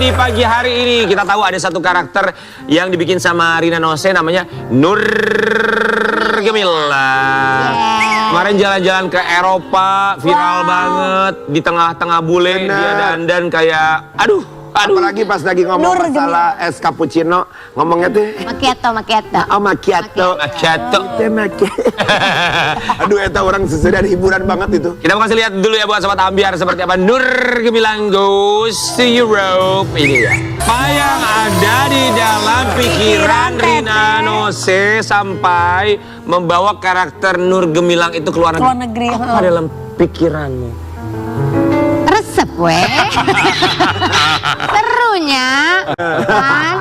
di pagi hari ini kita tahu ada satu karakter yang dibikin sama Rina Nose namanya Nur Gemilang. Kemarin jalan-jalan ke Eropa, viral banget di tengah-tengah bule dia dandan kayak aduh. Apalagi pas lagi ngomong masalah es cappuccino, ngomongnya tuh macchiato. oh macchiato. Aduh, eta orang sesudah hiburan banget itu. Kita mau kasih lihat dulu ya buat sobat ambiar seperti apa Nur Gemilang goes to Europe. Ini ya. Apa yang ada di dalam pikiran Rina Nose sampai membawa karakter Nur Gemilang itu ke luar negeri? Apa dalam pikiranmu? Resep weh. Serunya kan.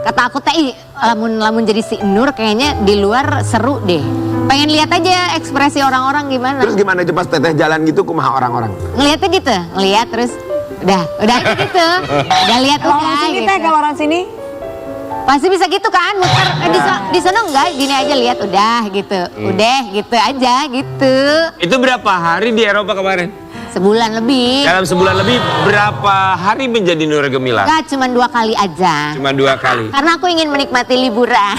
Kata aku teh lamun jadi si Nur kayaknya di luar seru deh. Pengen lihat aja ekspresi orang-orang gimana. Terus gimana aja pas teteh jalan gitu kumaha orang-orang? Ngeliatnya gitu, ngeliat terus udah gitu. Udah lihat udah Sini gitu. teh kalau orang sini Pasti bisa gitu kan, muter di sana enggak, gini aja lihat udah gitu. Udah gitu aja gitu. Itu berapa hari di Eropa kemarin? Sebulan lebih. Dalam sebulan lebih berapa hari menjadi Nur Gemilang? Enggak, cuma 2 kali aja. Cuma 2 kali. Karena aku ingin menikmati liburan.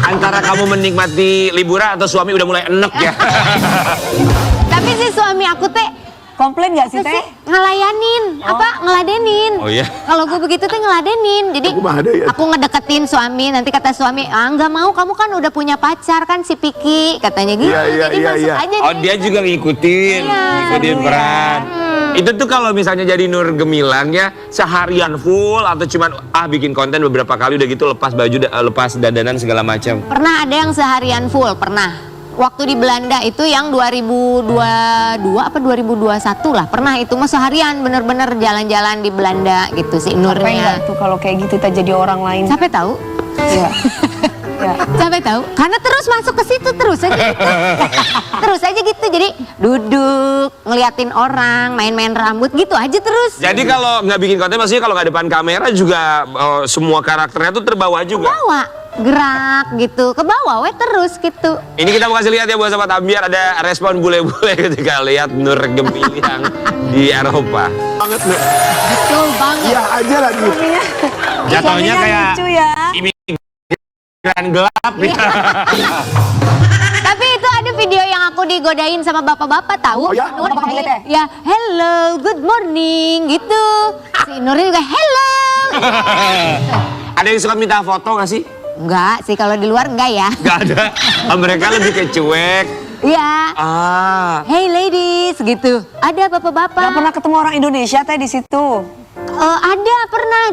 Antara kamu menikmati liburan atau suami udah mulai enek ya? Tapi si suami aku teh komplain nggak sih teh? ngelayanin, ngeladenin. Oh iya? Kalau gue begitu tuh ngeladenin. Jadi aku ngedeketin suami, nanti kata suami, nggak mau, kamu kan udah punya pacar kan si Piki, katanya gitu. Jadi masuk aja. Oh dia juga ngikutin peran. Itu tuh kalau misalnya jadi Nur Gemilang ya seharian full atau cuman bikin konten beberapa kali udah gitu lepas baju, lepas dandanan segala macam. Pernah ada yang seharian full, pernah. Waktu di Belanda itu yang 2022 apa 2021 lah, pernah itu mah seharian bener-bener jalan-jalan di Belanda gitu si Nurnya. Tuh kalau kayak gitu kita jadi orang lain. Sampai tahu? Iya. Ya. Sampai tahu? Karena terus masuk ke situ terus aja gitu. Terus aja gitu. Jadi duduk, ngeliatin orang, main-main rambut gitu aja terus. Jadi kalau nggak bikin konten maksudnya kalau nggak depan kamera juga semua karakternya tuh terbawa juga. Bawa gerak gitu, ke bawah terus gitu. Ini kita mau kasih lihat ya buat sobat ambiar ada respon bule-bule ketika lihat Nur Gemilang di Eropa. Banget loh. Betul banget. Iya aja lagi. Jatuhnya kayak lucu ya. imigran gelap ya. Tapi itu ada video yang aku digodain sama bapak-bapak tahu? Oh ya? Nur, Bapak lihat ya? ya, hello, good morning gitu. Si Nurnya juga hello. Ada yang suka minta foto nggak sih? Enggak sih, kalau di luar enggak ya. Nggak ada. Mereka lebih ke cuek. Iya. Hey ladies gitu. Ada bapak-bapak. Gak pernah ketemu orang Indonesia teh di situ. Ada pernah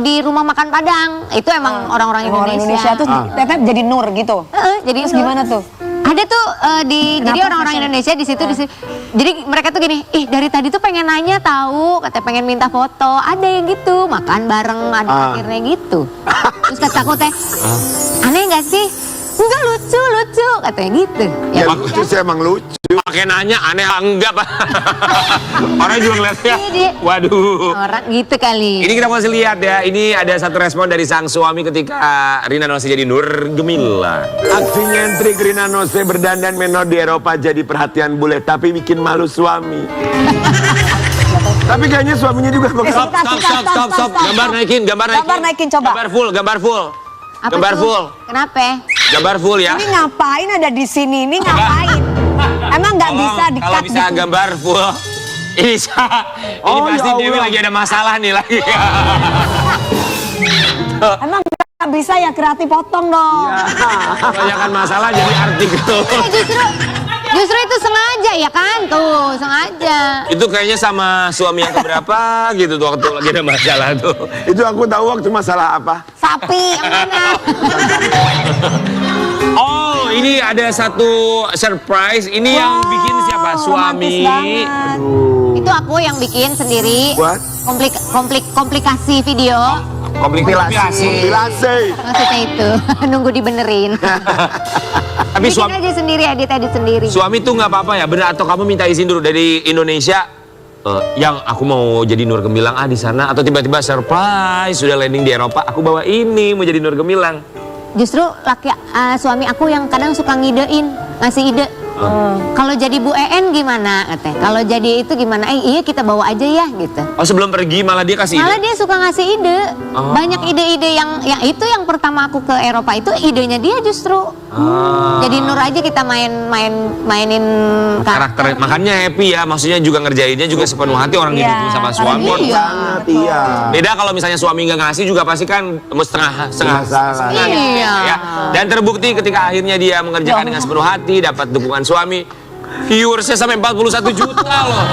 di rumah makan Padang. Itu emang orang-orang Indonesia. Terus teteh jadi Nur gitu. Jadi Terus gimana tuh? Ada tuh jadi orang-orang Indonesia di situ. Jadi mereka tuh gini, dari tadi tuh pengen nanya tahu, katanya pengen minta foto. Ada yang gitu, makan bareng ada akhirnya gitu. Terus kata aku teh, aneh nggak sih? Enggak, lucu katanya gitu. Ya lucu sih, emang lucu. Pakai nanya aneh enggak Pak? Orang juga ngeliatnya, waduh. Orang gitu kali. Ini kita mau kasih lihat ya, ini ada satu respon dari sang suami ketika Rina Nose jadi Nur Gemilang. Aksi nyentrik Rina Nose berdandan menor di Eropa jadi perhatian bule, tapi bikin malu suami. Tapi kayaknya suaminya juga Stop. Gambar naikin coba. Gambar full. Apa Gambar tuh? full. Kenapa? Gambar full ya. Ini ngapain ada di sini? Ini ngapain? Emang nggak bisa Kalau di-cut bisa gitu? gambar full. Ini pasti ya Dewi Allah. lagi ada masalah nih lagi. Emang nggak bisa ya kreatif potong dong. Kebanyakan masalah jadi artikel. Justru itu sengaja ya kan? Tuh, sengaja. Itu kayaknya sama suami yang keberapa gitu tuh waktu lagi ada masalah tuh. Itu aku tahu waktu masalah apa. Sapi yang mana? Oh, ini ada satu surprise. Ini yang bikin siapa? Suami. Itu aku yang bikin sendiri. What? Komplikasi video. Komplikasi. Maksudnya itu nunggu dibenerin. Tapi Bikin aja sendiri, edit sendiri. suami tuh nggak apa-apa ya, bener atau kamu minta izin dulu dari Indonesia? Yang aku mau jadi Nur Gemilang di sana atau tiba-tiba surprise sudah landing di Eropa, aku bawa ini mau jadi Nur Gemilang. Justru suami aku yang kadang suka ngidein, ngasih ide. Kalau jadi Bu En gimana katanya? Kalau jadi itu gimana? Iya kita bawa aja ya gitu. Oh sebelum pergi malah dia kasih Malah ide? dia suka ngasih ide. Oh. Banyak ide-ide yang itu yang pertama aku ke Eropa itu idenya dia justru. Jadi Nur aja kita mainin Karakter, makanya happy ya, maksudnya juga ngerjainnya juga sepenuh hati orang Iya, didukung sama karena suami. iya. Sangat iya. Beda kalau misalnya suami nggak ngasih juga pasti kan setengah Salah. gitu Iya. ya. Dan terbukti ketika akhirnya dia mengerjakan dengan sepenuh hati, dapat dukungan suami, viewersnya sampai 41 juta loh.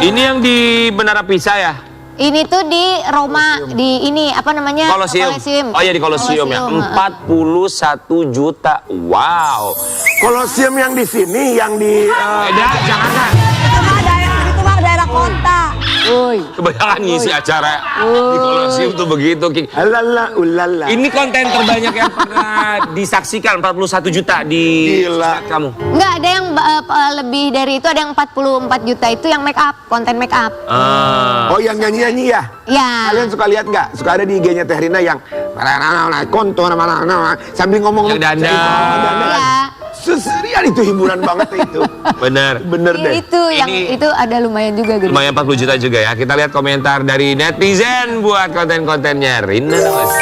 Ini yang di Menara Pisa ya? Ini tuh di Roma di ini apa namanya? Kolosium. Oh iya di Kolosium ya. 41 juta. Wow. Kolosium yang di sini, yang di Beda Jakarta. Itu mah daerah kota. Kebanyakan ngisi acara di Kolosium tuh begitu. King. alala ulala. Ini konten terbanyak yang pernah disaksikan 41 juta di Gila. set kamu. Enggak, ada yang lebih dari itu, ada yang 44 juta itu yang make up, konten make up. Oh yang nyanyi-nyanyi ya? Ya. Kalian suka lihat nggak? Suka ada di IG-nya Teh Rina yang konto sambil ngomong Yang dandan. Iya. Seserian itu hiburan banget itu. Bener. Bener deh. Itu yang Ini- itu ada lumayan juga gitu. Lumayan 40 juta juga ya. Kita lihat komentar dari netizen buat konten-kontennya Rina Nose.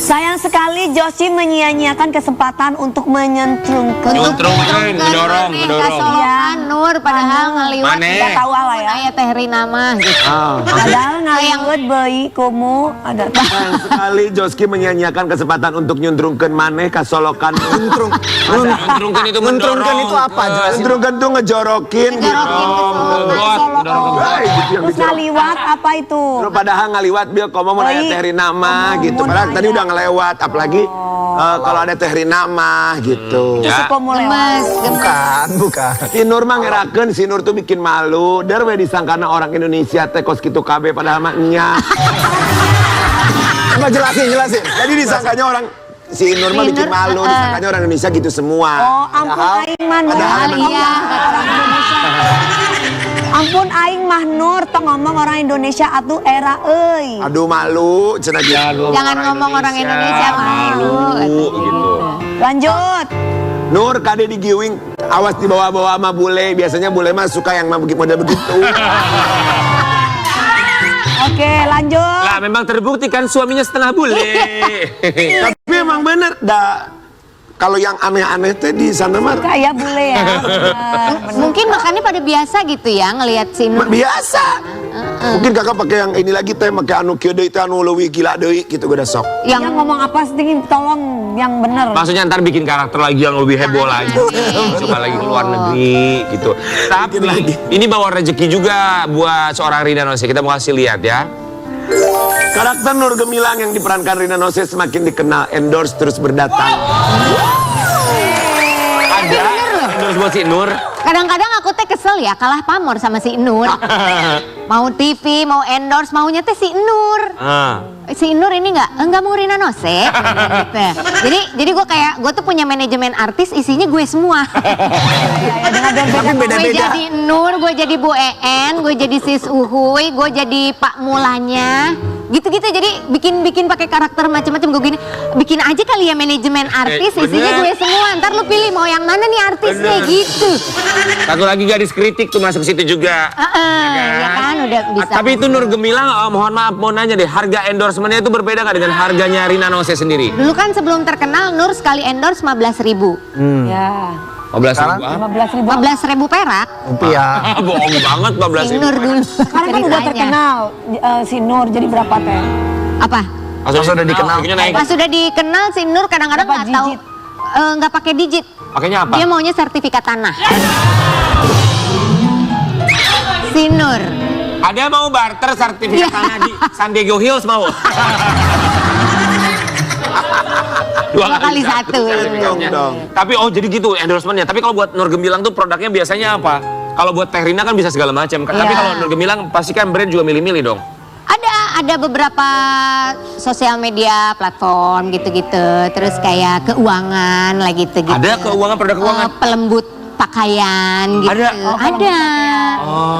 Sayang sekali Joshi menyia-nyiakan kesempatan untuk menyentrumkan. Nyuntrungkan, ngedorong. Kasolokan Nur padahal ngaliwat. Mane. Nggak tahu lah ya. Aya Teh Rina mah gitu. Padahal ngaliwat bayi komo ada. Sayang sekali Joski menyanyiakan kesempatan untuk nyuntrungkan maneh kasolokan Nyuntrungkan itu mendorong. itu apa? ke- Jelasin. nyuntrungkan tuh ngejorokin gitu. Ngejorokin ke Ke got, mendorong ke got. Wah, gitu yang Terus dijorok. ngaliwat apa itu? Terus padahal ngaliwat bil komo mau nanya Teh Rina mah gitu. Padahal tadi udah ngelewat, apalagi kalau ada Teh Rina mah gitu. Ya. Komo Gemes, lewat. Bukan. Si Nur mah ngerakeun, si Nur tuh bikin malu. Dar we disangkana orang Indonesia teh kos kitu kabeh padahal mah nya. Coba jelasin. Jadi disangkanya orang si Nur mah bikin malu, disangkanya orang Indonesia gitu semua. Oh, ampun aing mah Nur. padahal Iya. Orang Indonesia. Ampun aing mah Nur tong ngomong orang Indonesia atuh era euy. Aduh malu, cenah gitu. Jangan ngomong orang Indonesia malu. gitu. Lanjut. Nur kade digiwing, awas dibawa-bawa sama bule. Biasanya bule mah suka yang model begitu. Oke, lanjut. Lah memang terbukti kan suaminya setengah bule. Tapi emang bener, kalau yang aneh-aneh teh di sana mah Kayak bule ya. Bener. Mungkin makannya pada biasa gitu ya ngelihat si Nur. biasa. Mungkin kakak pakai yang ini lagi teh, pakai anu kieu deui teh anu leuwih gila deui gitu gue sok. Yang ngomong apa sih tolong yang bener. Maksudnya ntar bikin karakter lagi yang lebih heboh lagi. Coba lagi ke luar negeri gitu. Tapi ini bawa rezeki juga buat seorang Rina Nose. Kita mau kasih lihat ya. Karakter Nur Gemilang yang diperankan Rina Nose semakin dikenal, endorse terus berdatang. Ada endorse buat si Nur. Kadang-kadang aku teh kesel ya kalah pamor sama si Nur. Mau TV, mau endorse, maunya teh si Nur. Si Nur ini enggak mau Rina Nose. Gitu. Jadi gue tuh punya manajemen artis, isinya gue semua. Tapi Gue beda-beda. jadi Nur, gue jadi Bu En, gue jadi Sis Uhuy, gue jadi Pak Mulanya. Gitu-gitu, jadi bikin pakai karakter macam-macam. Gue gini, bikin aja kali ya manajemen artis, isinya gue semua. Ntar lu pilih mau yang mana nih artisnya gitu. Satu lagi gadis kritik tuh masuk situ juga. Ya kan udah bisa. Tapi itu Nur Gemilang, mohon maaf mau nanya deh, harga endorsementnya itu berbeda nggak dengan harganya Rina Nose sendiri? Dulu kan sebelum terkenal Nur sekali endorse 15.000. Ya. 15.000. 15.000 perak. Rupiah. Bohong banget 15.000. Si Nur dulu. Sekarang kan udah ceritanya. terkenal si Nur jadi berapa teh? Apa? Pas udah dikenal. harganya naik. Pas sudah dikenal si Nur kadang-kadang Berapa nggak tahu, digit? nggak pakai digit. Pakainya apa? Dia maunya sertifikat tanah. Si Nur. Ada mau barter sertifikat tanah di San Diego Hills mau? Dua Kali satu. Dong. Tapi jadi gitu endorsementnya. Tapi kalau buat Nur Gemilang tuh produknya biasanya apa? Kalau buat Teh Rina kan bisa segala macam. Tapi Iya. kalau Nur Gemilang pasti kan brand juga milih-milih dong. Ada beberapa sosial media platform gitu-gitu. Terus kayak keuangan lah gitu-gitu. Ada keuangan, produk keuangan? Pelembut pakaian gitu. Ada? Oh, kalau Ada.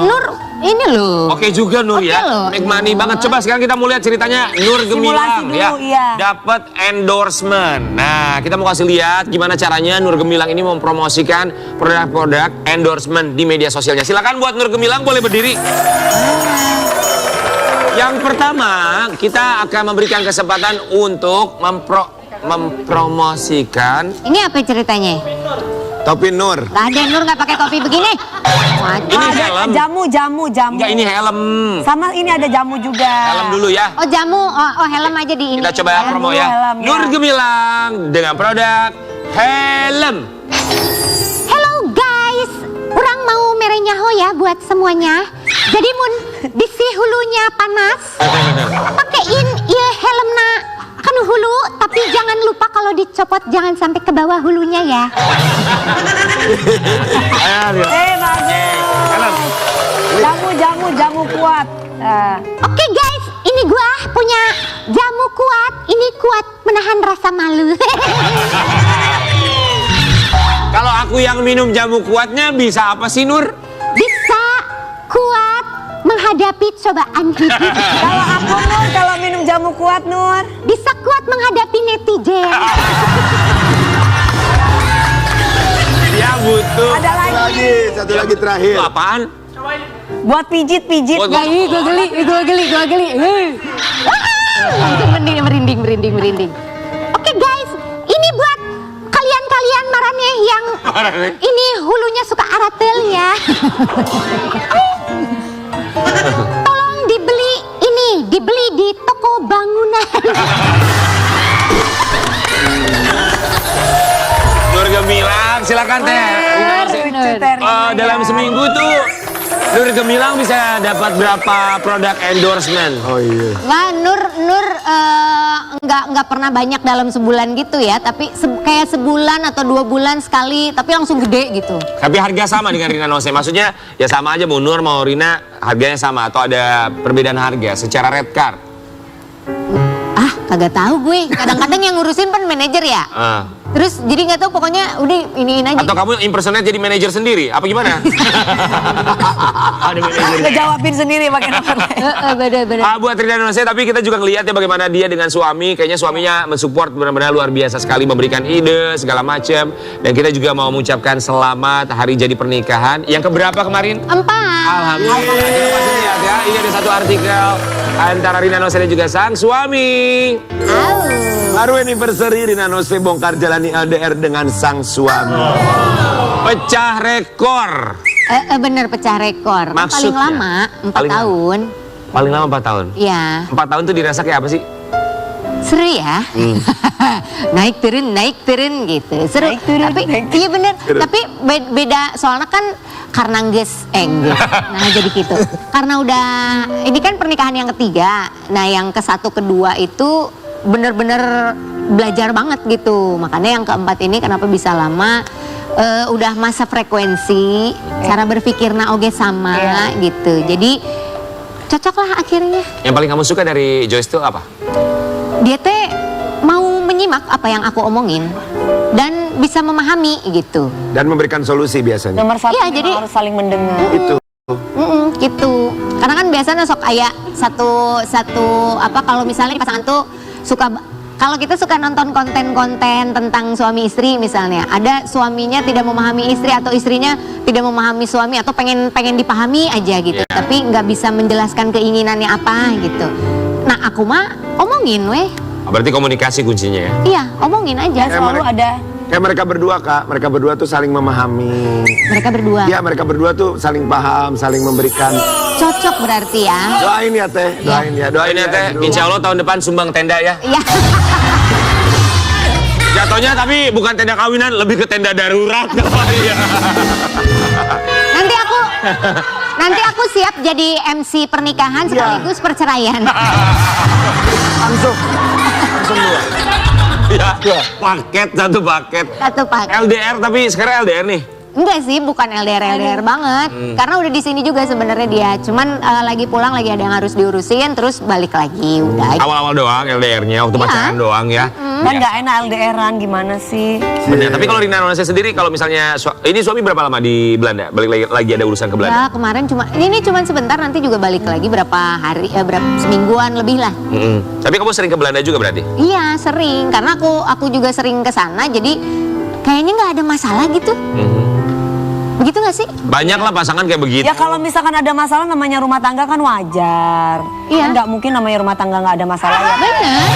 Nur ini loh. Oke juga Nur Oke ya. loh. Make money banget. Coba sekarang kita mau lihat ceritanya Nur Gemilang dulu, ya. iya. Dapat endorsement. Nah, kita mau kasih lihat gimana caranya Nur Gemilang ini mempromosikan produk-produk endorsement di media sosialnya. Silakan buat Nur Gemilang boleh berdiri. Yang pertama, kita akan memberikan kesempatan untuk mempromosikan. Ini apa ceritanya? Topi Nur. Gak ada Nur nggak pakai topi begini. Waduh. Ini Ada helm. jamu. Enggak, ini helm. Sama ini ada jamu juga. Helm dulu ya. Oh jamu, oh helm aja di ini. Kita coba promo ya. helm, ya. Nur Gemilang dengan produk helm. Hello guys, orang mau merenyaho ya buat semuanya. Jadi mun bisi hulunya panas, pakein ya helmna kan hulu, tapi jangan lupa kalau dicopot jangan sampai ke bawah hulunya ya. Bagus. Jamu kuat. Oke guys, ini gua punya jamu kuat. Ini kuat menahan rasa malu. Kalau aku yang minum jamu kuatnya bisa apa sih Nur? Bisa kuat menghadapi cobaan hidup. Kalau aku Nur, kalau minum jamu kuat Nur. Bisa kuat menghadapi netizen. Dia butuh. Ada lagi. Satu lagi terakhir. Itu apaan? Buat pijit. Buat Gue geli. Langsung merinding. Oke guys, ini buat kalian maraneh yang ini hulunya suka aratel ya. Tolong dibeli di toko bangunan. Nur Gemilang, silakan teh. Dalam seminggu tuh Nur Gemilang bisa dapat berapa produk endorsement? Oh iya. Nggak, Nur nggak pernah banyak dalam sebulan gitu ya, tapi kayak sebulan atau 2 bulan sekali, tapi langsung gede gitu. Tapi harga sama dengan Rina Nose. Maksudnya ya sama aja mau Nur mau Rina harganya sama atau ada perbedaan harga secara red card? Ah, kagak tahu gue. Kadang-kadang yang ngurusin kan manajer ya. Terus jadi nggak tahu pokoknya udah iniin aja. Atau kamu impersonate jadi manajer sendiri? Apa gimana? Ada manajer. Ngejawabin sendiri pakai nomor. Bener. Buat Rina Nose, tapi kita juga ngelihat ya bagaimana dia dengan suami. Kayaknya suaminya mensupport benar-benar luar biasa sekali, memberikan ide segala macam. Dan kita juga mau mengucapkan selamat hari jadi pernikahan. Yang keberapa kemarin? 4. Alhamdulillah. Kita masih lihat ya. Ini ada satu artikel antara Rina Nose dan juga sang suami. Baru anniversary Rina Nose bongkar jalani LDR dengan sang suami. Pecah rekor. Bener pecah rekor. Maksudnya? Paling lama 4 Paling tahun. Paling lama 4 tahun. Iya. 4 tahun tuh dirasa kayak apa sih? Seru ya. naik turun gitu. Seru. Naik turun, Tapi naik turun. iya bener. Tapi beda soalnya kan karena nah jadi gitu. Karena udah ini kan pernikahan yang ketiga. Nah, yang ke-1 kedua itu bener-bener belajar banget gitu. Makanya yang keempat ini kenapa bisa lama, udah masa frekuensi, cara berpikirnya oge sama gitu. Jadi cocok lah akhirnya. Yang paling kamu suka dari Joyce itu apa? Dia teh mau menyimak apa yang aku omongin dan bisa memahami gitu. Dan memberikan solusi biasanya. Nomor 1 Iya, jadi- harus saling mendengar. Itu. Gitu. Karena kan biasanya sok kayak satu apa kalau misalnya pasangan tuh suka, kalau kita suka nonton konten-konten tentang suami istri misalnya, ada suaminya tidak memahami istri atau istrinya tidak memahami suami atau pengen dipahami aja gitu, tapi nggak bisa menjelaskan keinginannya apa gitu. Nah aku mah omongin weh. Berarti komunikasi kuncinya ya? Iya, omongin aja. Selalu ada. Kayak mereka berdua Kak, mereka berdua tuh saling memahami. Mereka berdua. Iya, mereka berdua tuh saling paham, saling memberikan. Cocok berarti ya. Doain ya Teh, doain ya. Doain ya teh, insya Allah tahun depan sumbang tenda ya. Iya. Jatuhnya tapi bukan tenda kawinan, lebih ke tenda darurat. Iya. Nanti aku siap jadi MC pernikahan sekaligus perceraian. Langsung dua. Ya, paket, satu paket. Satu paket. LDR tapi sekarang LDR nih. Enggak sih, bukan LDR banget. Karena udah di sini juga sebenarnya dia. Cuman lagi pulang, lagi ada yang harus diurusin, terus balik lagi. Udah. Awal-awal doang LDR-nya, waktu pacaran doang ya. Dan nggak enak LDR-an gimana sih? Benar. Tapi kalau Rina Nose sendiri, kalau misalnya ini suami berapa lama di Belanda? Balik lagi ada urusan ke Belanda? Ya kemarin ini cuma sebentar, nanti juga balik lagi berapa hari, berapa semingguan lebih lah. Tapi kamu sering ke Belanda juga berarti? Iya sering, karena aku juga sering ke sana, jadi kayaknya nggak ada masalah gitu. Begitu gak sih? Banyak lah pasangan kayak begitu. Ya kalau misalkan ada masalah namanya rumah tangga kan wajar. Iya. Kan nggak mungkin namanya rumah tangga nggak ada masalah ya. Benar.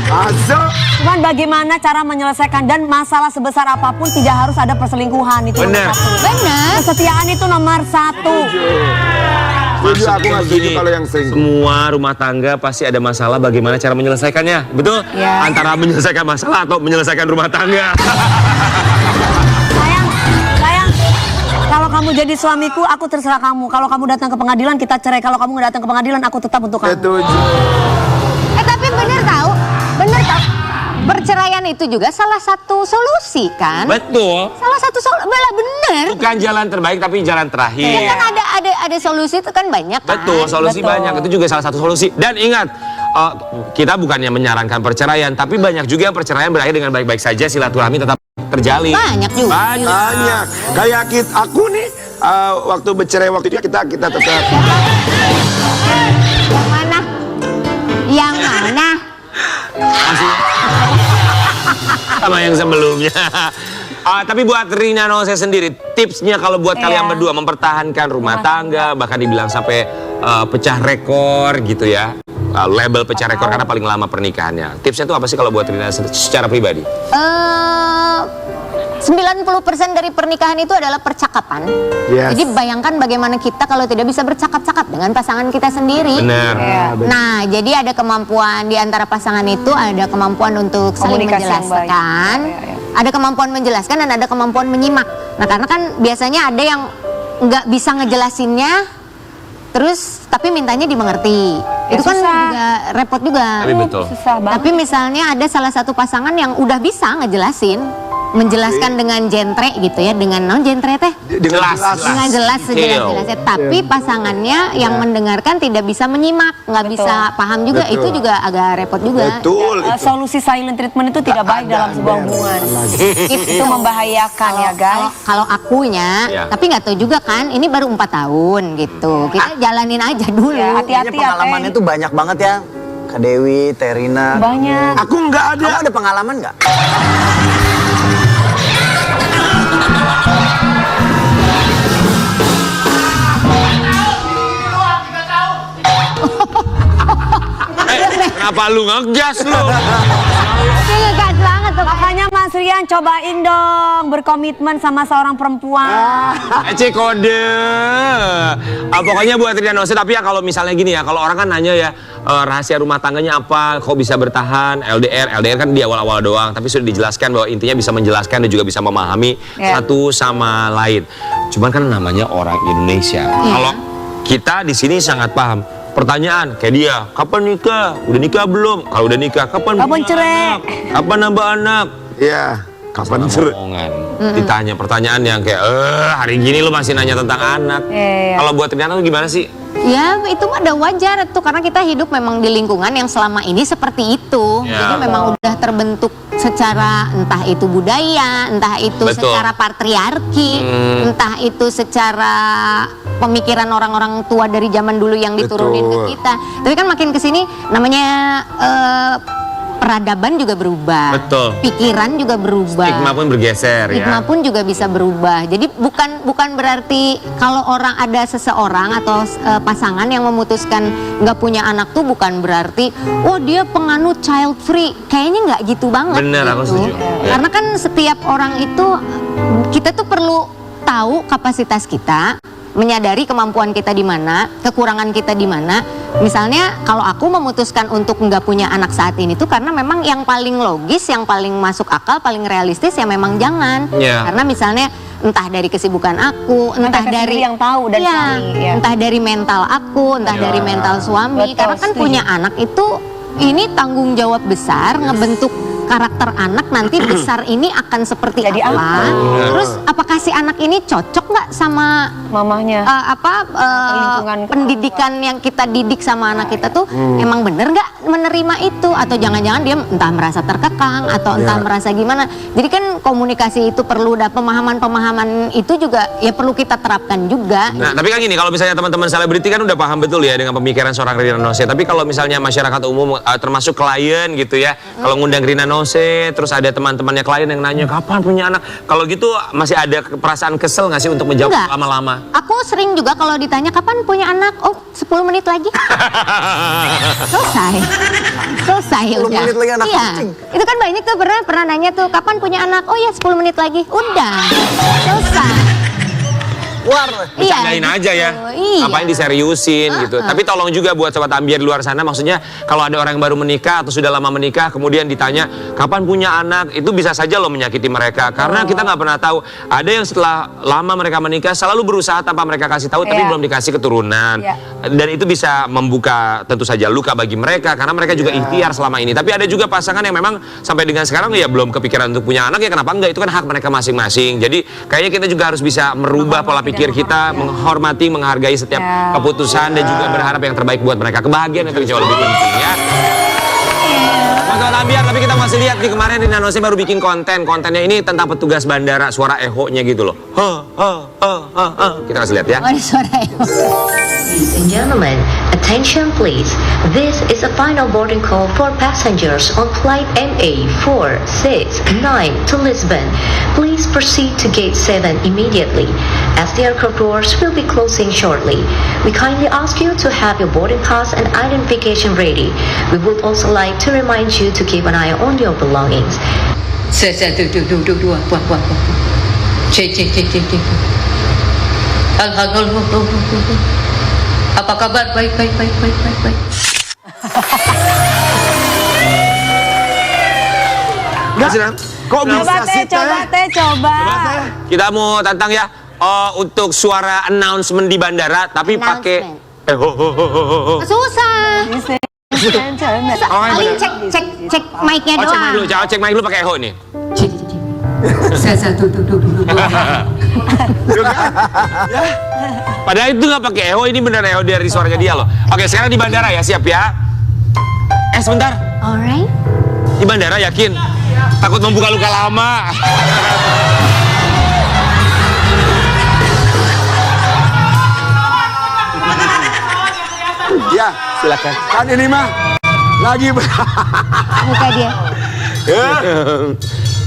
Masuk. Cuman bagaimana cara menyelesaikan, dan masalah sebesar apapun tidak harus ada perselingkuhan, itu Benar. nomor satu. Benar. Kesetiaan itu nomor satu. Setuju, aku nggak setuju kalau yang selingkuh. Semua rumah tangga pasti ada masalah, bagaimana cara menyelesaikannya. Betul? Ya. Antara menyelesaikan masalah atau menyelesaikan rumah tangga. Sayang, kalau kamu jadi suamiku, aku terserah kamu. Kalau kamu datang ke pengadilan, kita cerai. Kalau kamu nggak datang ke pengadilan, aku tetap untuk kamu. Setuju. Tapi bener tahu. Perceraian itu juga salah satu solusi kan? Betul. Salah satu solusi, bener. Bukan jalan terbaik tapi jalan Ya terakhir. kan ada solusi itu kan banyak kan? Betul, solusi Betul. banyak. Itu juga salah satu solusi. Dan ingat, kita bukannya menyarankan perceraian, tapi banyak juga yang perceraian berakhir dengan baik-baik saja, silaturahmi tetap terjalin. Banyak juga. Banyak. Kayak aku nih, waktu bercerai waktu itu kita tetap. Yang mana? Yang mana? Masih sama yang sebelumnya. Tapi buat Rina Nose sendiri, tipsnya kalau buat kalian berdua mempertahankan rumah tangga, bahkan dibilang sampai pecah rekor gitu ya. Label pecah rekor karena paling lama pernikahannya. Tipsnya tuh apa sih kalau buat Rina secara pribadi? 90% dari pernikahan itu adalah percakapan. Yes. Jadi bayangkan bagaimana kita kalau tidak bisa bercakap-cakap dengan pasangan kita sendiri. Benar. Nah, jadi ada kemampuan di antara pasangan itu, ada kemampuan untuk saling Komunikasi yang baik. menjelaskan, ada kemampuan menjelaskan dan ada kemampuan menyimak. Nah, karena kan biasanya ada yang nggak bisa ngejelasinnya, terus tapi mintanya dimengerti. Itu kan susah. juga repot juga. Tapi betul. Susah banget. Tapi misalnya ada salah satu pasangan yang udah bisa ngejelasin, menjelaskan dengan jentre gitu ya, dengan jentre teh Jelas. dengan jelas sejelas-jelasnya, tapi pasangannya yang mendengarkan tidak bisa menyimak, nggak bisa paham juga. Betul. Itu juga agak repot juga. Betul. Solusi silent treatment itu tidak baik dalam sebuah hubungan. Itu membahayakan ya guys. Kalau akunya, Ya. tapi nggak tahu juga kan, ini baru 4 tahun gitu, kita jalanin aja dulu. Ya, hati-hati Kayaknya pengalamannya Teh. tuh banyak banget ya. Kak Dewi, Terina. Banyak. Aku nggak ada. Kamu ada pengalaman nggak? Kenapa lu ngegas lu? Ini ngegas banget tuh. Makanya Mas Rian cobain dong berkomitmen sama seorang perempuan. Ece kode. Pokoknya buat Rina Nose, tapi ya kalau misalnya gini ya, kalau orang kan nanya ya, rahasia rumah tangganya apa, kok bisa bertahan, LDR kan di awal-awal doang, tapi sudah dijelaskan bahwa intinya bisa menjelaskan dan juga bisa memahami satu sama lain. Cuman kan namanya orang Indonesia. Kalau kita di sini sangat paham. Pertanyaan kayak dia, kapan nikah? Udah nikah belum? Kalau udah nikah, kapan punya cerai? anak? Kapan nambah anak? Ya, kapan cerai? Omongan. Ditanya pertanyaan yang kayak, hari gini lu masih nanya tentang anak. Iya. Kalau buat Riana tuh gimana sih? Ya itu mah udah wajar tuh, karena kita hidup memang di lingkungan yang selama ini seperti itu. Ya. Jadi memang udah terbentuk secara entah itu budaya, entah itu Betul. secara patriarki, entah itu secara pemikiran orang-orang tua dari zaman dulu yang diturunin ke Betul. kita. Tapi kan makin kesini namanya peradaban juga berubah. Betul. Pikiran juga berubah. Stigma pun bergeser Stigma ya. pun juga bisa berubah. Jadi bukan berarti kalau orang ada seseorang atau pasangan yang memutuskan nggak punya anak tuh bukan berarti oh dia penganut child free. Kayaknya nggak gitu banget. Bener, gitu. aku setuju. Ya. Karena kan setiap orang itu kita tuh perlu tahu kapasitas kita, menyadari kemampuan kita di mana, kekurangan kita di mana. Misalnya kalau aku memutuskan untuk nggak punya anak saat ini tuh karena memang yang paling logis, yang paling masuk akal, paling realistis ya memang jangan. Iya. Karena misalnya entah dari kesibukan aku, entah kakak dari sendiri yang tahu dan Iya, suami, ya. entah dari mental aku, entah Iya. dari mental suami. Betul, Karena kan setuju. punya anak itu ini tanggung jawab besar, ngebentuk karakter anak nanti besar ini akan seperti Jadi apa. apa? Terus apakah si anak ini cocok nggak sama Mamahnya. lingkungan pendidikan yang kita didik sama anak kita tuh emang bener nggak menerima itu, atau jangan-jangan dia entah merasa terkekang atau entah merasa gimana. Jadi kan komunikasi itu perlu, dan pemahaman itu juga ya perlu kita terapkan juga. Nah, tapi kan gini, kalau misalnya teman-teman selebriti kan udah paham betul ya dengan pemikiran seorang Rina Nose. Tapi kalau misalnya masyarakat umum, termasuk klien gitu ya, kalau ngundang Rina Nose, terus ada teman-temannya klien yang nanya kapan punya anak, kalau gitu masih ada perasaan kesel nggak sih untuk menjawab Enggak. lama-lama? Aku sering juga kalau ditanya kapan punya anak, oh 10 menit lagi. Selesai 10 udah. menit lagi anak Iya. kucing. Itu kan banyak tuh pernah nanya tuh kapan punya anak, oh ya 10 menit lagi, udah selesai. War. Bercandain aja ya, Iya. ngapain diseriusin gitu. Tapi tolong juga buat sobat ambiar di luar sana, maksudnya kalau ada orang yang baru menikah atau sudah lama menikah kemudian ditanya kapan punya anak, itu bisa saja loh menyakiti mereka, karena kita nggak pernah tahu. Ada yang setelah lama mereka menikah selalu berusaha tanpa mereka kasih tahu, tapi Iya. belum dikasih keturunan, dan itu bisa membuka tentu saja luka bagi mereka karena mereka juga ikhtiar selama ini. Tapi ada juga pasangan yang memang sampai dengan sekarang ya belum kepikiran untuk punya anak, ya kenapa enggak, itu kan hak mereka masing-masing. Jadi kayaknya kita juga harus bisa merubah pola pikir kita, menghormati, menghargai setiap keputusan dan juga berharap yang terbaik buat mereka. Kebahagiaan itu jauh lebih penting ya. Sobat ambiar, tapi kita masih lihat nih kemarin Rina Nose baru bikin kontennya ini tentang petugas bandara, suara eho-nya gitu loh. Kita kasih lihat ya. Oh, ada suara ya. Ladies and gentlemen, attention please. This is a final boarding call for passengers on flight MA469 to Lisbon. Please proceed to gate 7 immediately, as the aircraft doors will be closing shortly. We kindly ask you to have your boarding pass and identification ready. We would also like to remind you to keep an eye on your belongings. Apa kabar? Baik. Nggak sih, Nam? Kok bisa sih, Teh? Coba. Kita mau tantang ya untuk suara announcement di bandara, tapi pakai Susah. Paling cek mic-nya doang. cek mic dulu pakai eho nih. Padahal itu nggak pakai eho, ini bener eho dari suaranya dia loh. Oke, sekarang di bandara ya, siap ya? Sebentar. Alright. Di bandara yakin? Takut membuka luka lama. Ya, silakan. Kan ini mah lagi Muka dia.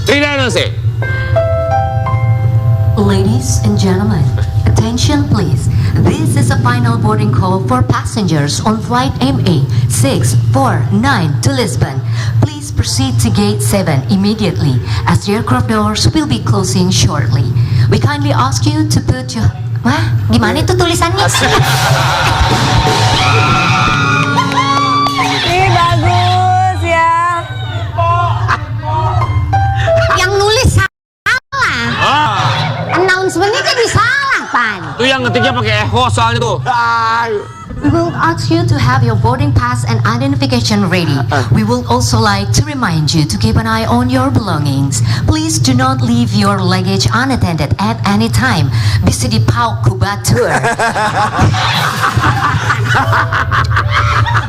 Rina Nose. Ladies and gentlemen, attention please. This is a final boarding call for passengers on flight MA649 to Lisbon. Please proceed to gate 7 immediately, as the aircraft doors will be closing shortly. We kindly ask you to put your... Wah, gimana itu tulisannya? Ih, bagus ya. Yang nulis salah. Announcement-nya jadi salah, Pan. Itu yang ngetiknya pakai eho soalnya tuh. We will ask you to have your boarding pass and identification ready. We would also like to remind you to keep an eye on your belongings. Please do not leave your luggage unattended at any time. Bisa di Pau Kubatur.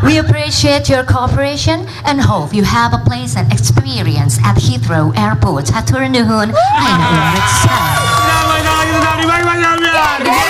We appreciate your cooperation and hope you have a pleasant experience at Heathrow Airport. Hatur nuhun. Aina umriksa. Di bandara.